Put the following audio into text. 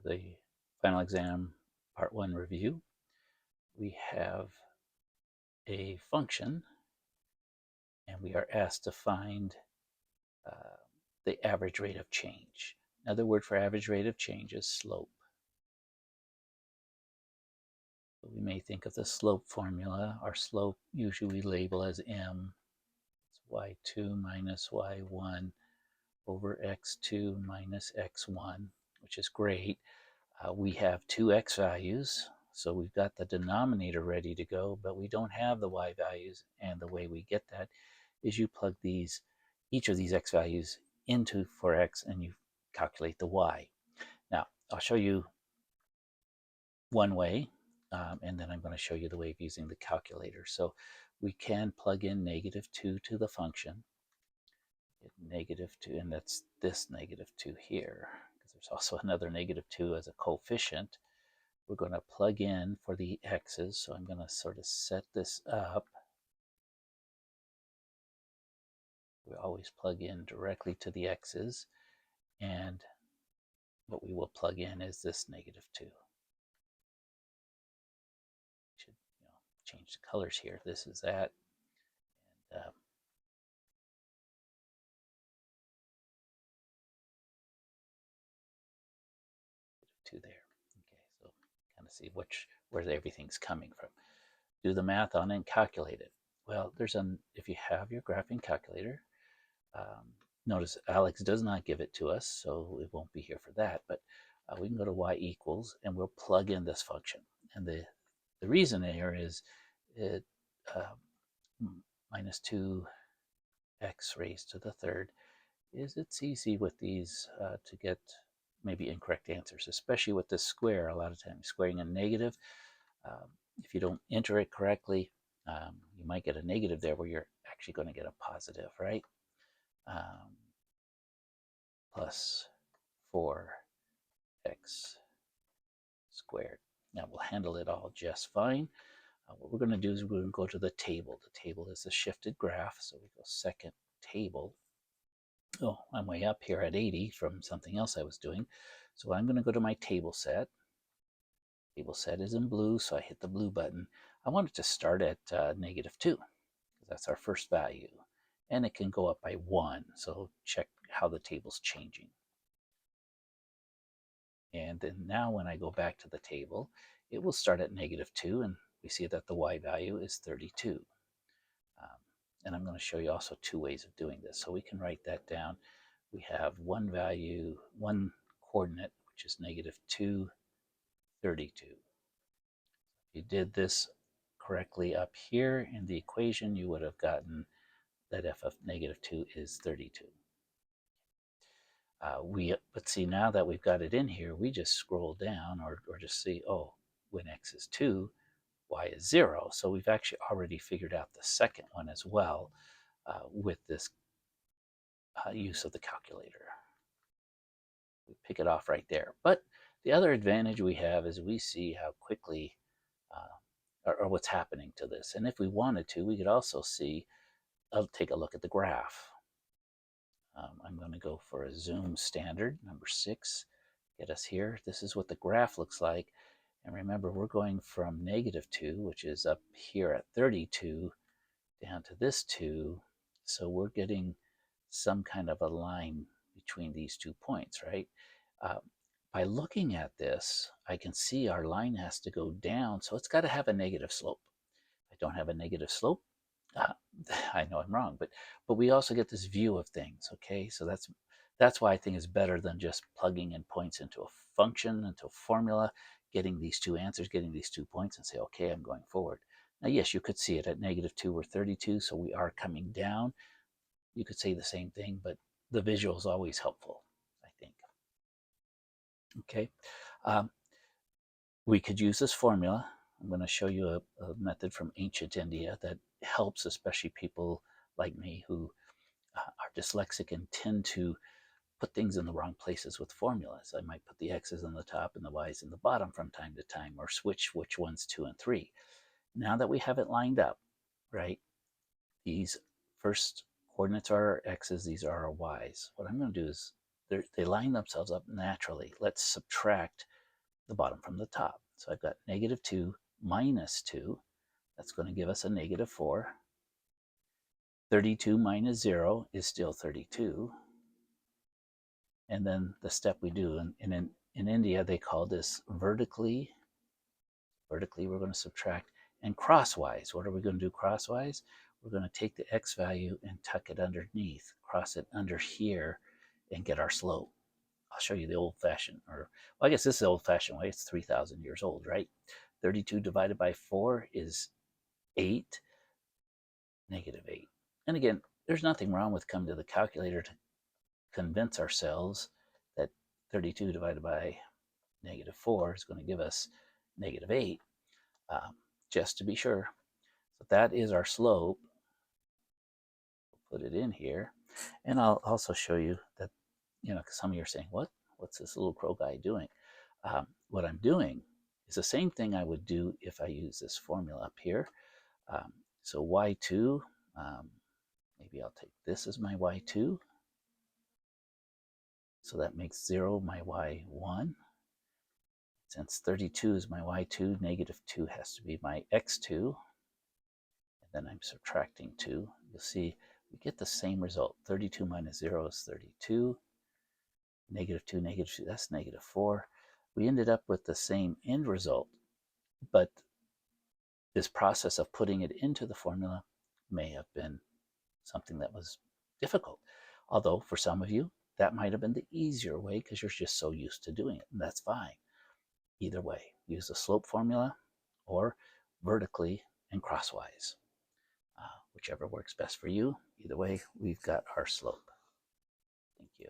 For the final exam part 1 review, we have a function and we are asked to find the average rate of change. Another word for average rate of change is slope. So we may think of the slope formula. Our slope usually we label as m. It's y2 minus y1 over x2 minus x1, which is great. We have two x values, so we've got the denominator ready to go, but we don't have the y values, and the way we get that is you plug each of these x values into for x and you calculate the y. Now, I'll show you one way, and then I'm going to show you the way of using the calculator. So we can plug in -2 to the function, -2, and that's this -2 here, because there's also another -2 as a coefficient. We're going to plug in for the x's, so I'm going to sort of set this up. We always plug in directly to the x's, and what we will plug in is this -2. Should change the colors here. This is that, and 2 there. Okay, so kind of see where everything's coming from. Do the math on it and calculate it. Well, if you have your graphing calculator, notice Alex does not give it to us, so it won't be here for that, but we can go to y equals and we'll plug in this function. And the reason here is it minus 2x raised to the third is it's easy with these to get maybe incorrect answers, especially with this square. A lot of times squaring a negative, if you don't enter it correctly, you might get a negative there where you're actually going to get a positive, right? Plus 4x squared. Now we'll handle it all just fine. What we're going to do is we're going to go to the table. The table is a shifted graph, so we go second table. Oh, I'm way up here at 80 from something else I was doing. So I'm going to go to my table set. Table set is in blue, so I hit the blue button. I want it to start at -2, because that's our first value. And it can go up by 1, so check how the table's changing. And then now when I go back to the table, it will start at -2, and we see that the y value is 32. And I'm going to show you also two ways of doing this. So we can write that down. We have one coordinate, which is -2, 32. If you did this correctly up here in the equation, you would have gotten that f of -2 is 32. But see, now that we've got it in here, we just scroll down or just see, oh, when x is 2, y is 0. So we've actually already figured out the second one as well with this use of the calculator. We pick it off right there. But the other advantage we have is we see how quickly or what's happening to this. And if we wanted to, we could also see, I'll take a look at the graph. I'm going to go for a zoom standard, number 6, get us here. This is what the graph looks like. And remember, we're going from -2, which is up here at 32, down to this 2. So we're getting some kind of a line between these 2 points, right? By looking at this, I can see our line has to go down, so it's got to have a negative slope. If I don't have a negative slope, I know I'm wrong, but we also get this view of things, okay? So that's why I think it's better than just plugging in points into a function, into a formula, getting these two answers, getting these 2 points, and say, okay, I'm going forward. Now, yes, you could see it at -2 or 32, so we are coming down. You could say the same thing, but the visual is always helpful, I think. Okay, we could use this formula. I'm going to show you a method from ancient India that helps, especially people like me who are dyslexic and tend to put things in the wrong places with formulas. I might put the x's on the top and the y's in the bottom from time to time, or switch which one's 2 and 3. Now that we have it lined up, right, these first coordinates are our x's, these are our y's. What I'm going to do is they line themselves up naturally. Let's subtract the bottom from the top. So I've got negative 2 minus 2. That's going to give us a negative 4. 32 minus 0 is still 32. And then the step we do, in India, they call this vertically. Vertically, we're going to subtract. And crosswise, what are we going to do crosswise? We're going to take the x value and tuck it underneath, cross it under here, and get our slope. I'll show you the old-fashioned, or well, I guess this is the old-fashioned way. It's 3,000 years old, right? 32 divided by 4 is 8, negative 8. And again, there's nothing wrong with coming to the calculator to convince ourselves that 32 divided by negative 4 is going to give us negative 8, just to be sure. So that is our slope. We'll put it in here. And I'll also show you that, because some of you are saying, what's this little crow guy doing? What I'm doing is the same thing I would do if I use this formula up here. So y2, maybe I'll take this as my y2. So that makes 0 my y1. Since 32 is my y2, negative 2 has to be my x2. And then I'm subtracting 2. You'll see we get the same result. 32 minus 0 is 32. Negative 2, negative 2, that's negative 4. We ended up with the same end result, but this process of putting it into the formula may have been something that was difficult. Although for some of you, that might have been the easier way because you're just so used to doing it, and that's fine. Either way, use the slope formula or vertically and crosswise. Whichever works best for you. Either way, we've got our slope. Thank you.